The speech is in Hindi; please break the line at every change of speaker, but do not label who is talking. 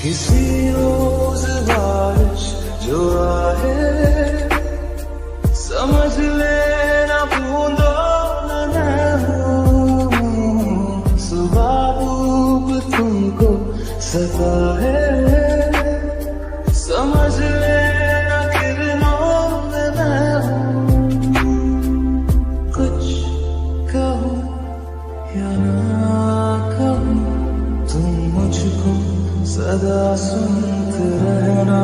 किसी रोज बारिश जो आए समझ लेना बूंदों न हो, सुबह धूप तुमको सताए समझ लेना किरणों में मैं हूँ। कुछ कहो या ना कहो तुम मुझको सदा सुनते रहना।